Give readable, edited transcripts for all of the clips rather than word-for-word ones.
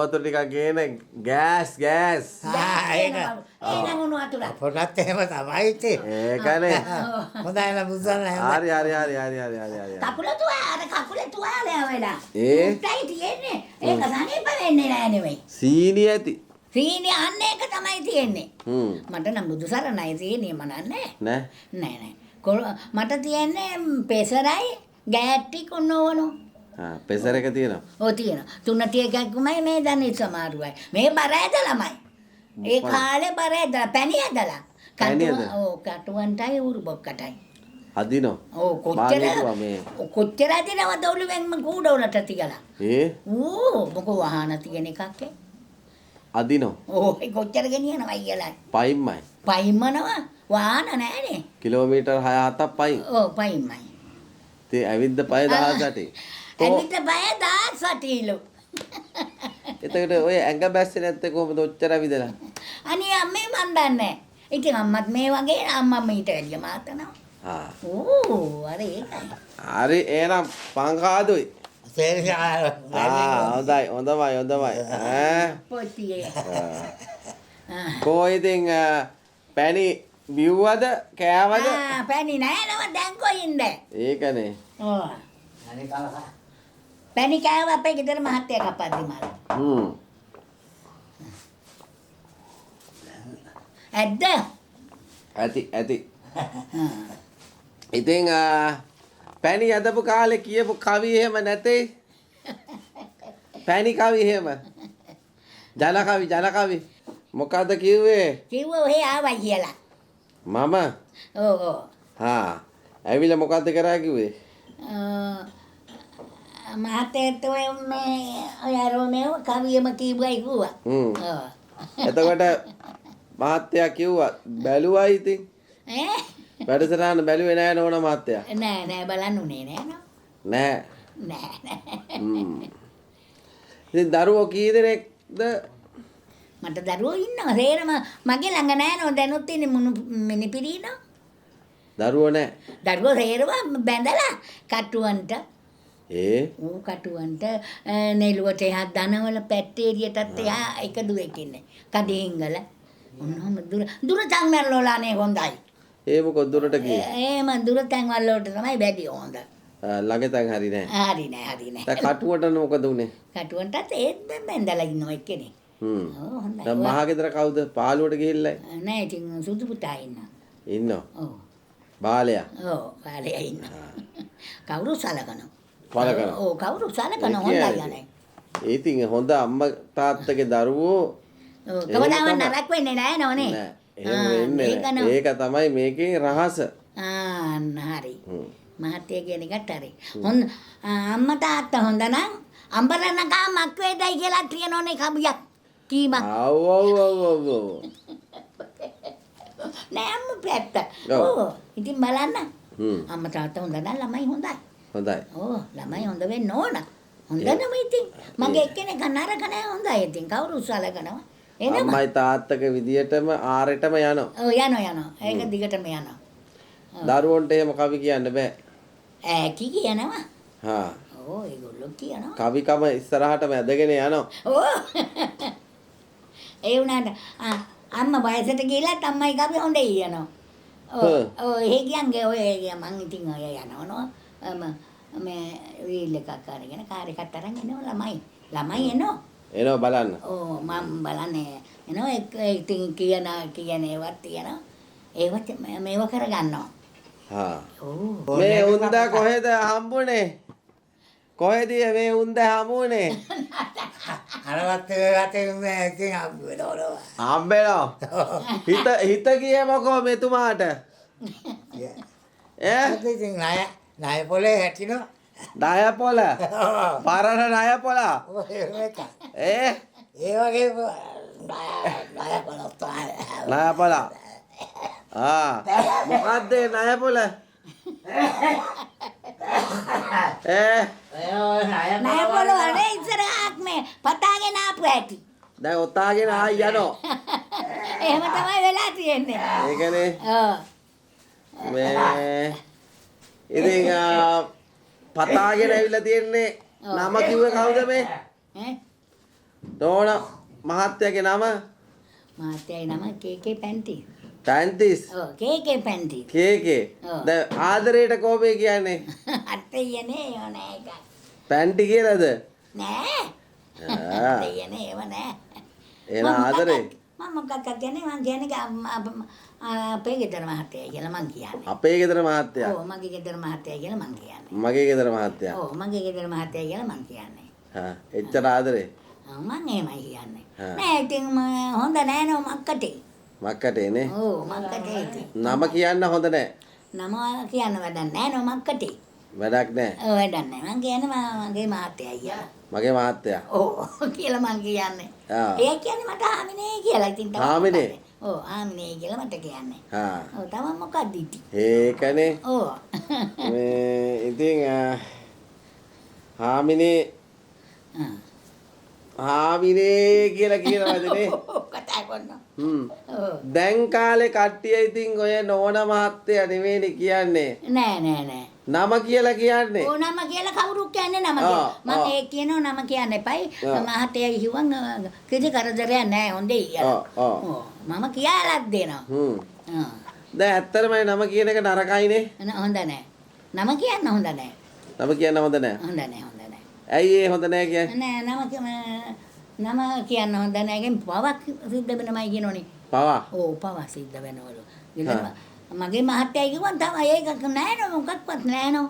වතුර ටිකක් ගේන ගෑස් ඒක උණු වතුර පොඩ්ඩක් එහෙම තමයි ඉතින් ඒකනේ හොඳයි නේද බුදුසරණ හරි කකුල තුවාල කකුලේ තුවාලය වෙලා ඒ උටයි තියෙන්නේ ඒක සනීප වෙන්නේ නෑ නෙවෙයි සීනි ඇති සීනි අන්න ඒක තමයි තියෙන්නේ මට නම් බුදුසරණයි සීනි මනන්නේ නෑ මට තියෙන්නේ පෙසරයි ගෑට්ටි කොන්නෝවනෝ පෙසර එක තියෙනවා ඔව් තියෙනවා 3 මේ දැන් සමාරුවයි මේ බර ඇදලාමයි ඒ කාලේ බර ඇදලා පැණි ඇදලා කටුවන්ටයි උරු බොක්කටයි අදිනෝ ඔව් කොච්චර අදිනවද ඔළුවෙන් කූඩවලට තියලා මොකෝ වහන තියෙන එකක් අදිනෝ ඒ කොච්චර ගෙනියනවා අයියලා පයින්මනවා වාහන නෑනේ කිලෝමීටර් 6-7ක් පයින් පයින්මයි තේ ඇවිද්ද පය 18 ඇවිත් බය 18 එතකොට ඔය ඇඟ බැස්සේ නැත්තේ කොහොමද ඔච්චර ඇවිදලා අනේ අම්මේ මන් දන්නේ ඉතින් අම්මත් මේ වගේ අම්මා මීට වැඩිය මාතනවා අර ඒකයි හරි එහෙනම් පංකාදුයි හොඳයි පොතියේ කො ඉතින් පැණි බිව්වද කෑවද පැණි නෑ නම දැන් කොයින්ද ඒකනේ පැණි කෑව අපේ ගෙදර මහත්තයා කපද්දි මල ඇති ඉතින් පැණි යදපු කාලේ කියපු කවි එහෙම නැතේ පැණි කවි එහෙම ජන කවි මොකද්ද කිව්වේ ඔහේ ආවයි කියලා මම ඇවිල්ලා මොකද්ද කරා කිව්වේ මහත්තයාට මේ ඔය රෝමේව කවියම කිව්වයි කිව්වා එතකොට මහත්තයා කිව්වා බැලුවයි ඉතින් වැඩසටහන බැලුවේ නෑ නෝන මහත්තයා නෑ බලන්න උනේ නෑ ඉතින් දරුවෝ කී දෙනෙක්ද මට දරුවෝ ඉන්නවා සේරම මගේ ළඟ නෑ නෝ දැනුත් ඉන්නේ මිනිපිරිනෝ දරුවෝ නෑ දරුවෝ සේරම බැඳලා කටුවන්ට කටුවන්ට නෙළුවට එහා දනවල පැට්ටේරියටත් එහා එක දුවෙක් ඉන්නේ කඩේංගල මොනම දුර තැන් වලනේ හොඳයි මොකද දුරට ගියේ දුර තැන් වලට තමයි බැදී හොඳ ළඟ තැන් හරි නෑ දැන් කටුවට මොකද උනේ කටුවන්ටත් ඒත් බැඳලා ඉන්නවා එක්කෙනෙක් දැන් මහගෙදර කවුද පාළුවට ගිහිල්ලා නෑ ඉතින් සුදු පුතා ඉන්නවා බාලයා බාලයා ඉන්නවා කවුරු සලකනවා කවුරු සලකනවා හොඳයි යන්නේ ඉතින් හොඳ අම්මා තාත්තගේ දරුවෝ කවදාවත් නරක වෙන්නේ නෑ නෝනේ ඒක තමයි මේකේ රහස හරි මහත්තයා කියන එකට හරි හොඳ අම්මා තාත්තා හොඳ නම් අම්බරණකා මක් වේදයි කියලා තියෙනෝනේ කබියක් කීමක් නෑ අම්මා පැත්ත ඉතින් බලන්න අම්මා තාත්තා හොඳ නම් ළමයි හොඳයි ළමයි හොඳ වෙන්න ඕන හොඳ නම ඉතින් මගේ එක්කෙනෙක් නරක නෑ හොඳයි ඉතින් කවුරු සලකනවා අම්මයි තාත්තගේ විදියටම ආරෙටම යනවා යනවා ඒක දිගටම යනවා දරුවන්ට එහෙම කවි කියන්න බෑ කියනවා ඒගොල්ලෝ කියනවා කවිකම ඉස්සරහටම ඇදගෙන යනවා ඒ වුණාට අම්මා වයසට ගිහලා අම්මයි කවි හොඳයි යනවා ඒ කියන්නේ ඔය මං ඉතින් ඔය යනවා මේ වීල් එකක් අරගෙන කාර් එකක් අරන් එනවා ළමයි එනවා බලන්න මම බලන්නේ එනවා ඉතින් කියන ඒවත් තියෙනවා ඒවත් මේව කරගන්නවා මේ උන්දා කොහෙද හම්බුනේ කොහෙද මේ උන්දා හම්බුනේ අරවත් ගතේ මේ ඉතින් හම්බෙනවා හිත ගියේ මොකෝ මෙතුමාට ඉතින් ණය පොලේ හැටිනෝ ණය පොල පරණ ණය පොල ඒ වගේ ණය පොල මොකද්ද ණය පොල ණය පොල වනේ ඉස්සරහක් මේ පතාගෙන ආපු ඇති දැන් ඔතාගෙන ආයි යනවා එහෙම තමයි වෙලා තියෙන්නේ ඒකනේ මේ ඉතින් පතාගෙන ඇවිල්ලා තියෙන්නේ නම කිව්වේ කවුද මේ නෝන මහත්තයාගේ නම මහත්තයාගේ නම කේ පැන්ටි. පැන්තිස්. ඔව් කේ පැන්ටි. කේකේ. දැන් ආදරේට කොහොමද කියන්නේ? අත්තයනේ ඒව නෑ එක. පැන්ටි කියලාද? නෑ. ආ. අත්තයනේ ඒව නෑ. එන ආදරේ. මම මොකක්ද කියන්නේ මං කියන්නේ අපේ ගෙදර මහත්තයා කියලා මං කියන්නේ. අපේ ගෙදර මහත්තයා. ඔව් මගේ ගෙදර මහත්තයා කියලා මං කියන්නේ. මගේ ගෙදර මහත්තයා. ඔව් මගේ ගෙදර මහත්තයා කියලා මං කියන්නේ. හා එච්චර ආදරේ. මං එහෙමයි කියන්නේ. නෑ ඉතින් හොඳ නෑ නෝ මක්කටේ. මක්කටේනේ. ඔව් මක්කටේ ඉතින්. නම කියන්න හොඳ නැහැ. නම කියන්න වැඩක් නෑ නෝ මක්කටේ. වැඩක් නැහැ. ඔව් වැඩක් නෑ. මං කියන්නේ මගේ මහත්තයා අයියා. මගේ මහත්තයා. ඔව් කියලා මං කියන්නේ. ආ. ඒ කියන්නේ මට ආමිනේ කියලා. ඉතින් තමයි. ආමිනේ? ඔව් ආමිනේ කියලා මට කියන්නේ. හා. ඔව් තමයි මොකක්ද ඉතින්. ඒකනේ. ඔව්. මේ ඉතින් හාමිනේ හාමිනේ කියලා කියනවාදනේ. කතා කරනවා. ඔව්. දැන් කාලේ කට්ටිය ඉතින් ඔය නෝන මහත්තයා නෙවෙයිනේ කියන්නේ. නෑ. නම කියලා කියන්නේ. ඕ නම කියලා කවුරුත් කියන්නේ නම කියලා. මම ඒ කියනවා නම කියන්න එපයි. මහත්තයා කිව්වන් කිසි කරදරයක් නෑ හොඳයි කියලා. ඔව්. මම කියලාත් දෙනවා. දැන් ඇත්තටම නම කියන එක නරකයිනේ. හොඳ නෑ. නම කියන්න හොඳ නෑ. නම කියන්න හොඳ නැහැ. හොඳ නෑ. ඇයි ඒ හොඳ නැහැ කියන්නේ? නෑ නම කියන්න හොඳ නෑ. ඒකෙන් පවක් සිද්ධ වෙනමයි කියනෝනේ. පවා. ඔව් පවක් සිද්ධ වෙනවලු. මගේ මහත්තයා කිව්වන් තමයි ඒක නෑ නෝ මොකක්වත් නෑ නෝ.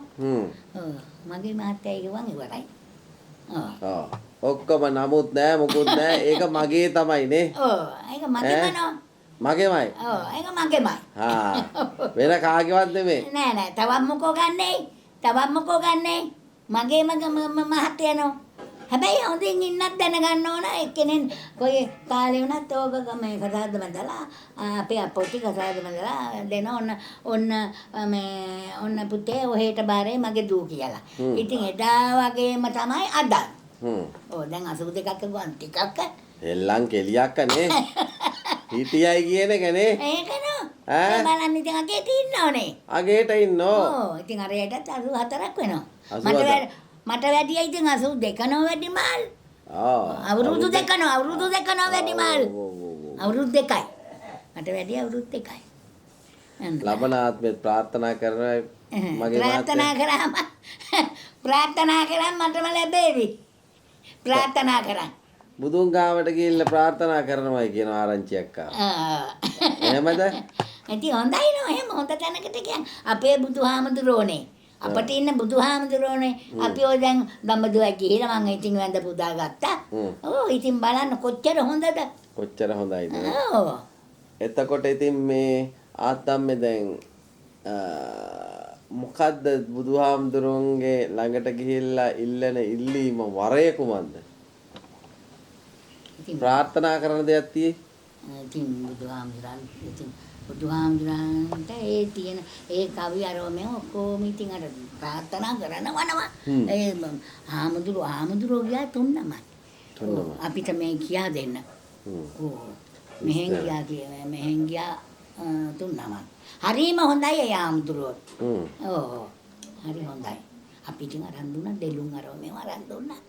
ඔව් මගේ මහත්තයා කිව්වන් ඉවරයි. ඔව්. ඔක්කොම නමුත් නෑ මොකුත් නෑ ඒක මගේ තමයිනේ. ඔව් ඒක මගේම නෝ. මගේමයි. ඔව් ඒක මගේමයි. හා වෙන කාගේවත් නෙමෙයි. නෑ තවත් මොකෝ ගන්නෑ. තවත් මොකෝ ගන්නෑ. මගේ මහත්තයා නෝ. හැබැයි හොඳින් ඉන්නත් දැනගන්න ඕන එක්කෙනෙන් කොයි කාලේ වුණත් ඕක මේ කතාවද බඳලා අපේ අපොටි කතාවද බඳලා දෙන ඔන්න පුතේ ඔහෙට බාරේ මගේ දූ කියලා. ඉතින් එදා වගේම තමයි අද. ඔව් දැන් 82ක ගුවන් ටිකක් එල්ලන් කෙලියක් නේ. හිටියයි කියන එකනේ. ඒක නෝ. ඈ බලන්න ඉතින් අගේ තින්නෝනේ. අගේට ඉන්නෝ. ඔව් ඉතින් අරයටත් 84ක් වෙනවා. මට වැඩිය ඉතින් 82 නෝ වැඩි මාල්. අවුරුදු දෙක නෝ වැඩි මාල්. අවුරුදු දෙකයි. මට වැඩි අවුරුදු දෙකයි. ලබන ආත්මෙත් ප්‍රාර්ථනා කරනවා මගේ ප්‍රාර්ථනා කරාම මටම ලැබෙවි. ප්‍රාර්ථනා කරා. බුදුන් ගාවට ගිහිල්ලා ප්‍රාර්ථනා කරනවායි කියන ආරංචියක් ආවා. එහෙමද? ඉතින් හොඳයි නෝ එහෙම හොඳ තැනකට කියන්නේ අපේ බුදුහාමුදුරෝනේ. අපට ඉන්න බුදුහාමුදුරෝනේ අපි ඔය දැන් දඹදිවයි ගිහිලා මම ඉතින් වැඳ පුදා ගත්තා. ඔව් ඉතින් බලන්න කොච්චර හොඳද? කොච්චර හොඳයිද? ඔව්. එතකොට ඉතින් මේ ආත්තම්මේ දැන් මොකද්ද බුදුහාමුදුරන්ගේ ළඟට ගිහිල්ලා ඉල්ලන ඉල්ලීම වරය කුමක්ද? ප්‍රාර්ථනා කරන දෙයක් තියෙයි. ඉතින් බුදුහාමුදුරන්ට ඒ තියෙන ඒ කවි අරෝමෙන් ඔක්කොම ඉතින් අර ප්‍රාර්ථනා කරනවනවා. ඒ හාමුදුරුවෝ ගියා තුන්නමයි. අපිට මේ කියා දෙන්න. ඔව්. මෙහෙන් ගියා තුන්නමයි. හරිම හොඳයි ඒ හාමුදුරුවෝ. ඔව්. හරි හොඳයි. අපි ඉතින් අරන් දුන්නා දෙලුම් අරෝමෙන් අරන් දුන්නා.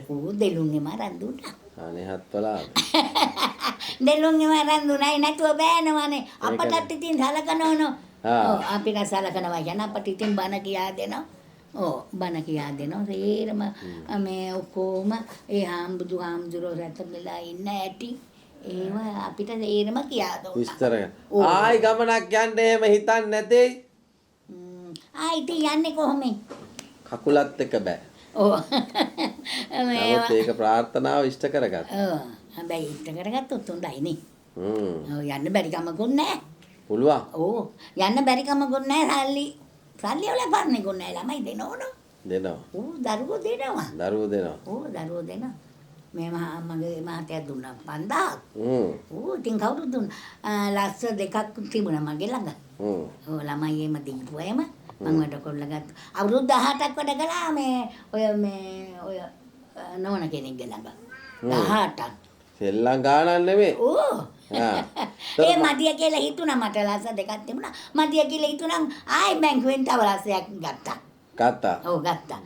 ඌ දෙලුන්ගෙම අරන් දුන්නා. අනේ හත්වලා. දෙලුන්ගෙම අරන් දුන්නයි නැතුව බෑනවනේ. අපටත් ඉතින් සලකනවනෝ. ඔව් අපිට සලකනවා කියන අපට ඉතින් බණ කියා දෙනවා. ඔව් බණ කියා දෙනවා. සේරම මේ ඔක්කොම ඒ බුදුහාමුදුරුවෝ රැතපෙලා ඉන්න ඇති ඒව අපිට සේරම කියා දුන්නා. විස්තර. ආයි ගමනක් යන්න එහෙම හිතන්නේ නැතේ. ආයි ඉතින් යන්නේ කොහොමද? කකුලත් එක බෑ. ඔව්. නමුත් ඒක ප්‍රාර්ථනාව ඉෂ්ට කරගත්තා. ඔව්. හැබැයි ඉෂ්ට කරගත්තොත් හොඳයිනේ. ඔව් යන්න බැරි කමකුත් නැහැ. පුළුවන්. ඔව් යන්න බැරි කමකුත් නැහැ සල්ලි වල පන්නේ කො නැහැ ළමයි දෙනවනේ. දෙනවා. ඔව් දරුවෝ දෙනවා. දරුවෝ දෙනවා. ඔව් දරුවෝ දෙනවා. මේ මගේ මහත්තයා දුන්නා 5000ක්. ඔව් ඉතින් කවුරුද දුන්නා? ලස්ස දෙකක් තිබුණා මගේ ළඟ. ඔව් ළමයි එම දීපුවා එම මම වැඩ කරලා ගත්තා. අවුරුදු 18ක් වැඩ කළා ඔය නෝන කෙනෙක්ගේ ළඟ. 18ක්. සෙල්ලම් ගානක් නෙමෙයි. ඕ. ඒ මදිය කියලා හිතුණා මට ලස්ස දෙකක් තිබුණා. මදිය කියලා හිතුණා ආයි බැංකුවෙන් තව ලස්සයක් ගත්තා. ගත්තා. ඔව් ගත්තා.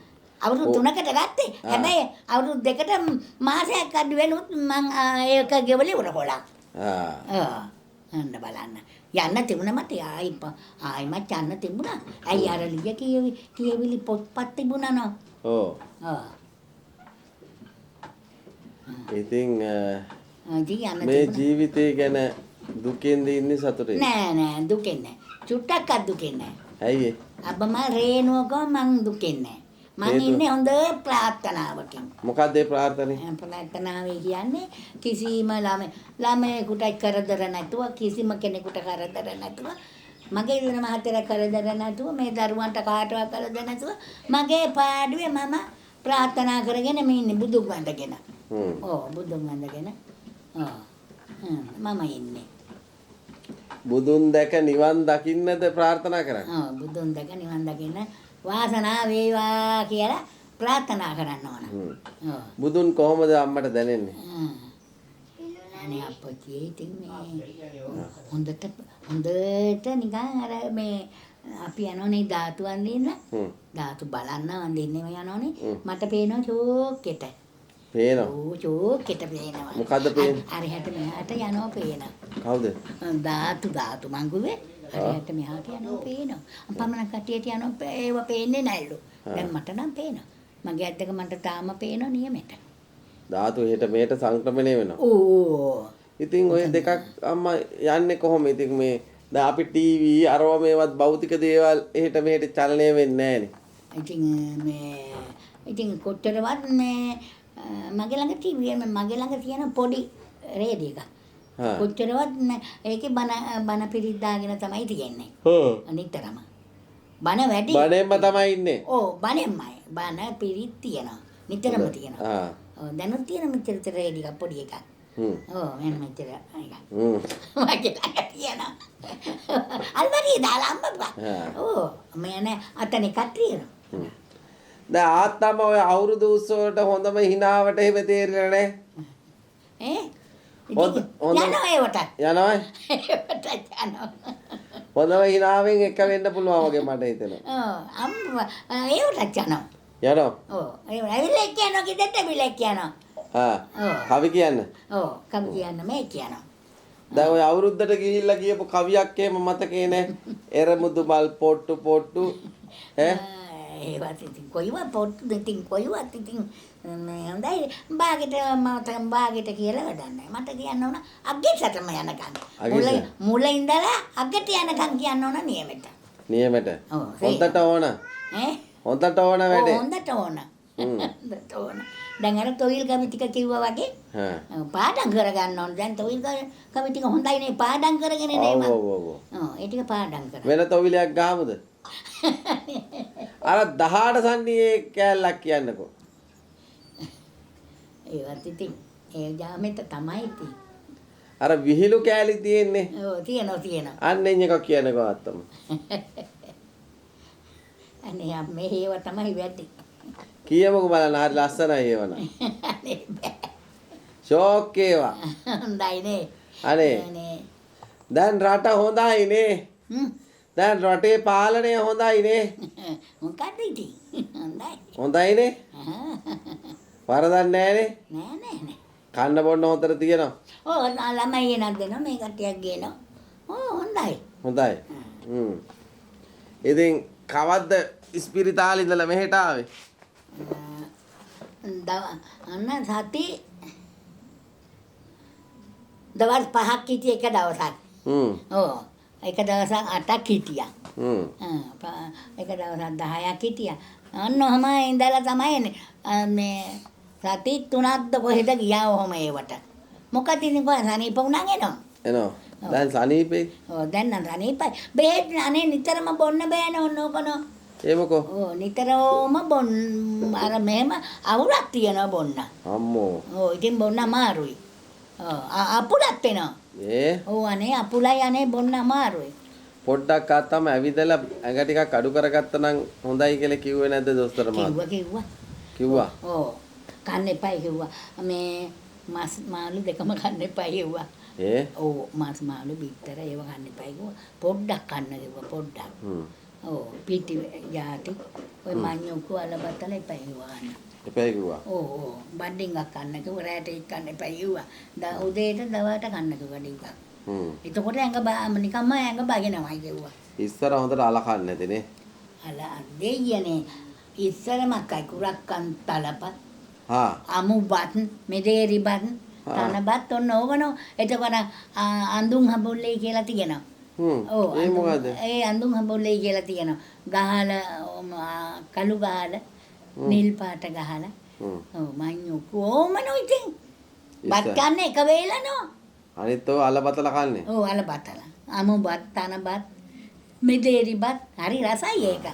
අවුරුදු 3කට ගත්තේ. හැබැයි අවුරුදු 2කට මාසයක් අඩු වෙනුත් මං ඒක ගෙවලි උර කොලා. අන්න බලන්න. යන්න තිබුණා මට ආයිමත් යන්න තිබුණා. ඇයි අර ලිය කියවිලි පොත්පත් තිබුණා නෝ. ඔව්. ඉතින් මේ ජීවිතය ගැන දුකෙන්ද ඉන්නේ සතුටින්? නෑ දුකෙන් නෑ. චුට්ටක්වත් දුකෙන් නෑ. ඇයි ඒ? අබ්බම රේනුවක මං දුකෙන් නෑ. මං ඉන්නේ හොඳ ප්‍රාර්ථනාවකින්. මොකක්ද ඒ ප්‍රාර්ථනේ? ප්‍රාර්ථනාවේ කියන්නේ කිසිම ළමයෙකුට කරදර නැතුව කිසිම කෙනෙකුට කරදර නැතුව මගේ දින මහතර කරදර නැතුව මේ දරුවන්ට කාටවත් කරදර නැතුව මගේ පාඩුවේ මම ප්‍රාර්ථනා කරගෙන මේ ඉන්නේ බුදුන් වන්දගෙන. බුදුන් වන්දගෙන. මම ඉන්නේ. බුදුන් දැක නිවන් දකින්නද ප්‍රාර්ථනා කරන්නේ? බුදුන් දැක නිවන් දකින්න වාසනාව වේවා කියලා ප්‍රාර්ථනා කරන්න ඕන. බුදුන් කොහොමද අම්මට දැනෙන්නේ? අනේ අප්පච්චි ඉතින් මේ හොඳට නිකන් අර මේ අපි යනෝනේ ධාතු වන්දින්න. ධාතු බලන්න වන්දින්නේ මේ යනෝනේ. මට පේනවා චෝක්කෙට. පේනවා. චෝක්කෙට පේනවා. මොකද්ද පේන්නේ? හරියට මෙහාට යනවා පේනවා. කවුද? ධාතු මංගුවේ හරියට මෙහාට යනවා පේනවා. පමණ කටියට යනවා ඒව පේන්නේ නැල්ලු. දැන් මට නම් පේනවා. මගේ ඇත්තක මට තාම පේනවා නියමෙට. ධාතු හෙට මෙහෙට සංක්‍රමණය වෙනවා. ඕ. ඉතින් ඔය දෙකක් අම්මා යන්නේ කොහොම? ඉතින් මේ දැන් අපි ටීවී අරව මේවත් භෞතික දේවල් එහෙට මෙහෙට චලනය වෙන්නේ නැහනේ. ඉතින් කොච්චරවත් මේ මගේ ළඟ ටීවී මගේ ළඟ තියෙන පොඩි රේඩියෝ එකක්. කොච්චරවත් ඒකේ බන පිරිත් දාගෙන තමයි තියෙන්නේ. අනිතරම. බන වැඩි. බනෙන්ම තමයි ඉන්නේ. ඔව් බනෙන්මයි. බන පිරිත් තියෙනවා. නිතරම තියෙනවා. දැනුත් තියෙන මෙච්චර රේඩියෝ පොඩි එකක්. මෙන්න මෙච්චර එකක්. මගේ ළඟ තියෙනවා. අල්වරිය දාලා අම්මපා. මේ අතන එකක් තියෙනවා. දැන් ආත්තම ඔය අවුරුදු උත්සවයට හොඳම හිනාවට එහෙම තේරෙලා නැහැ. යනවා ඒවට. යනවා. ඒවට යනවා. හොඳම හිනාවෙන් එක වෙන්න පුළුවන් වගේ මට හිතෙනවා. අම්මා ඒවට යනවා. යනවා. ඒ ඇවිල්ලා කියනවා කිදෙත් ඇවිල්ලා කියනවා. කවි කියන්න. කවි කියන්න මේ කියනවා. දැන් ඔය අවුරුද්දට ගිහිල්ලා කියපු කවියක් එහෙම මතකේ නැහැ. එරමුදු මල් පොට්ටු ඒවත් ඉතින් කොයිවත් පොට්ටු ඉතින් කොයිවත් ඉතින් හොඳයි බාගෙට කියලා වැඩක් නැහැ. මට කියන්න ඕන අග්ගෙටම යනකම්. මුල ඉඳලා අග්ගට යනකම් කියන්න ඕන නියමෙට. නියමෙට. හොඳට ඕන. හොඳට ඕන වැඩේ. හොඳට ඕන. හොඳට ඕන. දැන් අර තොවිල් කවි ටික කිව්වා වගේ පාඩම් කරගන්න ඕන. දැන් තොවිල් කවි ටික හොඳයිනේ පාඩම් කරගෙන නේ මම. ඒ ටික පාඩම් කරා. වෙන තොවිලයක් ගහමුද? අර 18 සන්නියේ කෑල්ලක් කියන්නකෝ. ඒවත් ඉතින් ඒ ජාමෙට තමයි ඉතින්. අර විහිළු කෑලි තියෙන්නේ. ඔව් තියෙනවා. අන්න එක කියන්නකෝ අත්තම. අනේ මේ හේව තමයි වැඩි. කියමුකෝ බලන්න හරි ලස්සනයි ඒවන. ෂෝක් ඒවා. හොඳයිනේ. අනේ. දැන් රට හොඳයිනේ. දැන් රටේ පාලනය හොඳයිනේ. මොකද ඉතින්? හොඳයි. හොඳයිනේ. වරදක් නැහැනේ. නෑ. කන්න බොන්න හොතර තියෙනවා. ඔව් ළමයි එනක් දෙනවා මේ කට්ටියක් ගේනවා. හොඳයි. හොඳයි. ඉතින් කවද්ද ඉස්පිරිතාලේ ඉඳලා මෙහෙට ආවේ? අන්න සති දවස් 5ක් හිටිය එක දවසක්. එක දවසක් 8ක් හිටියා. එක දවසක් 10ක් හිටියා. අන්න ඔහම ඉඳලා තමයි මේ සති 3ක්ද කොහෙද ගියා ඔහම ඒවට. මොකද ඉතින් කොහේ සනීප වුණා එනවා. දැන් සනීපේ? දැන් නම් සනීපයි. බෙහෙත් අනේ නිතරම බොන්න බෑනේ ඕනෝකනෝ. ඒ මොකෝ? නිතරම අර මෙහෙම අවුලක් තියනවා බොන්න. අම්මෝ. ඉතින් බොන්න අමාරුයි. අපුලක් වෙනවා. අනේ අපුලයි අනේ බොන්න අමාරුයි. පොඩ්ඩක් ආත්තම ඇවිදලා ඇඟ ටිකක් අඩු කරගත්තා නම් හොඳයි කියලා කිව්වේ නැද්ද දොස්තර මහත්තයා? කිව්වා. කන්න එපා කිව්වා. මේ මාස් මාළු දෙකම කන්න එපා කිව්වා. මාස් මාළු බිත්තර ඒව කන්න එපා කිව්වා. පොඩ්ඩක් කන්න කිව්වා පොඩ්ඩක්. ඔව් පිටි යාටි ඔය මඤ්ඤොක්කු අලබතල එපා කිව්වාන. එපා කිව්වා. ඔව් බඩින්ගක් කන්න කිව්වා රැට එක්කන්න එපා කිව්වා. උදේට දවල්ට කන්න කිව්වා ඩිංගක්. එතකොට නිකම්ම ඇඟ බගෙනමයි කිව්වා. ඉස්සර හොඳට අලකන්නේ නැතිනේ. අල දෙයියනේ ඉස්සර මක්කයි කුරක්කන් තලපත්. හා. අමුබත් මෙදේරිබත් තනබත් ඔන්න ඕවනෝ. එතකොට අඳුන් හඹුල්ලේ කියලා තියෙනවා. ඒ මොකද? ඒ අඳුන් හඹුල්ලේ කියලා තියෙනවා. ගහලා කළු ගහලා නිල් පාට ගහලා. ඔව් මඤ්ඤොක්කු ඕමනෝ ඉතින්. බත් කන්න එක වේලනෝ. අනිත් ඔය අලබතල කන්නේ. ඔව් අලබතල. අමුබත් තනබත් මෙදේරිබත් හරි රසයි ඒක.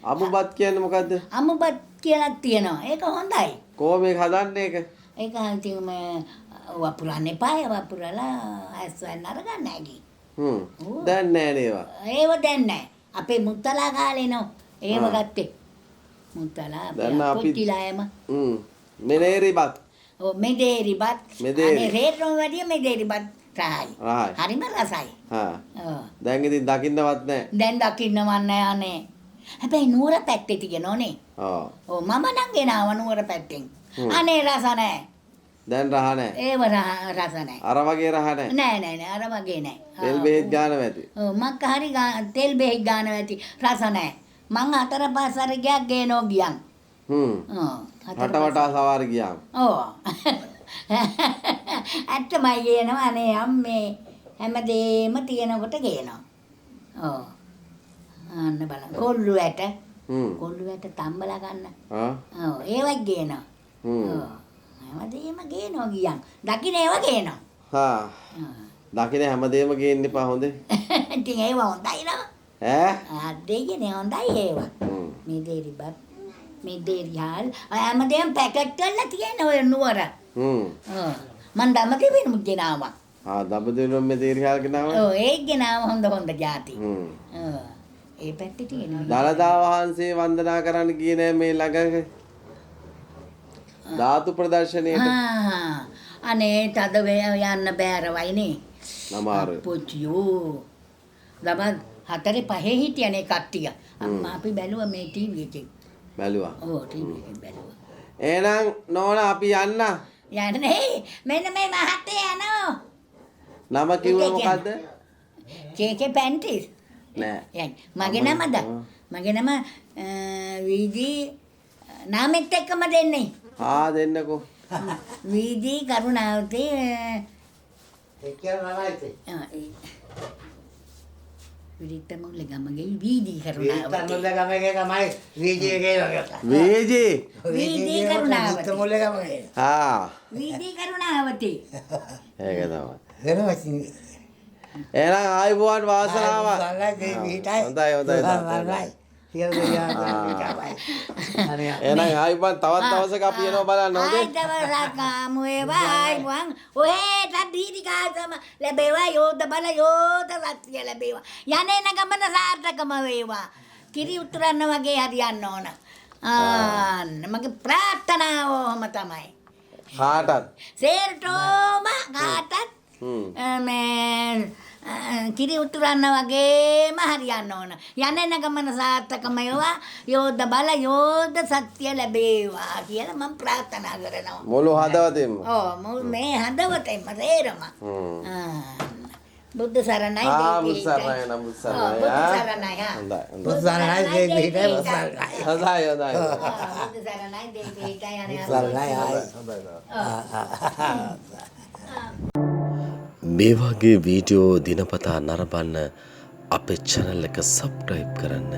අමුබත් කියන්නේ මොකද්ද? අමුබත් කියලා තියෙනවා. ඒක හොඳයි. කොහොම මේක හදන්නේ ඒක? ඒක ඉතින් වපුරන්න එපා. වපුරලා ඇස්වැන්න අරගන්න ඇති. දැන් නෑ නේවා. ඒව දැන් නෑ. අපේ මුත්තලා කාලේ නෝ. ඒව ගත්තේ. මුත්තලා පුත්තිලායම. මෙනේරිබත්. ඔව් මෙදේරිබත්. අනේ රේට්‍රෝ වැඩිය මෙදේරිබත් රායි. හරිම රසයි. හා. දැන් ඉතින් දකින්නවත් නෑ. දැන් දකින්නවත් නෑ අනේ. හැබැයි නුවර පැත්තේ තියෙනෝනේ. ඔව් මම නම් ගෙනාව නුවර පැත්තෙන්. අනේ රස නෑ. දැන් රහ නෑ. ඒව රස නෑ. අර වගේ රහ නෑ. නෑ අර වගේ නෑ. තෙල් බෙහෙත් ගානව ඇති. ඔව් මක්ක හරි තෙල් බෙහෙත් ගානව ඇති. රස නෑ. මං 4-5 ගයක් ගේනෝ ගියන්. රට වටා සවාරි ගියාම. ඔව්. ඇත්තමයි ගේනවා අනේ අම්මේ හැමදේම තියෙනකොට ගේනවා. ඔව්. අන්න බලන්න. කොල්ලු ඇට. කොල්ලු ඇට තම්බලා ගන්න. ඔව් ඒවත් ගේනවා. ඔව්. හැමදේම ගේනවා ගියන්. දකින්න ඒවා ගේනවා. හා. දකින්න හැමදේම ගේන්න එපා හොඳේ. ඉතින් ඒවා හොඳයි නෝ. ඈ? දෙයනේ හොඳයි ඒවා. මේ දේරිබත් මේ දේරිහාල් හැමදේම පැකට් කරලා තියෙන ඔය නුවර. මන් දඹදිවෙනම ගෙනාවා. දඹදිවෙනම මේ දේරිහාල් ගෙනාවා? ඔව් ඒක ගෙනාවා හොඳ જાති. ඒ පැත්තේ තියෙනවා. දලදා වහන්සේ වන්දනා කරන්න ගියේ නෑ මේ ළඟ ධාතු ප්‍රදර්ශනයේට. අනේ තද යන්න බෑරවයිනේ. නමාරු. පොචියෝ. දබන් 4-5 හිටියනේ කට්ටිය. අම්මා අපි බැලුවා මේ ටීවී එකේ. බැලුවා. ඔව් ටීවී එකේ බැලුවා. එහෙනම් නෝනා අපි යන්න. යන්නේ මෙන්න මේ මහත්තයා යනවා. නම කිව්වේ මොකද්ද? කේකේ පැන්ටිස්. නෑ. මගේ නමද? මගේ නම වීදී නාමෙත් එක්කම දෙන්නේ. දෙන්නකෝ. වීදී කරුණාවතී විරිත මුල්ලේ ගමගේ වීදී කරුණාවතී. මුල්ලේ ගමගේ තමයි වීදී එකේ වගේ. වීදී කරුණාවතී. මුල්ලේ ගමගේ. වීදී කරුණාවතී. ඒක තමයි. දෙනවා. එහෙනම් ආයුබෝවන් වාසනාවක්. හොඳයි. එහෙනම් ආයුබෝවන් තවත් දවසක අපි එනවා බලන්න හොඳේ. දවසක් ආමු ඒවා ආයුබෝවන්. ඔහෙට දීර්ඝාසම ලැබේවා යෝධ බල යෝධ රත්ය ලැබේවා. යන්නේ නගමන සාර්ථකම වේවා. කිරි උතුරන්න වගේ හරියන්න ඕන. මගේ ප්‍රාර්ථනාව ඔහම තමයි. කාටත්? සේරටෝම කාටත් මේ කිරි උතුරන්න වගේම හරියන්න ඕන. යන්නේ ගමන සාර්ථකම වේවා. යෝධ බල යෝධ සත්‍ය ලැබේවා කියලා මම ප්‍රාර්ථනා කරනවා. මුළු හදවතින්ම. ඔව් මේ හදවතින්ම තේරම. බුද්ධ සරණයි බුද්ධ සරණයි. බුද්ධ සරණයි. හොඳයි. බුද්ධ සරණයි දෙවිහිටයි හොඳයි. බුද්ධ සරණයි දෙවිහිටයි යන්නේ. මේ වගේ වීඩියෝ දිනපතා නරඹන්න අපේ channel එක subscribe කරන්න.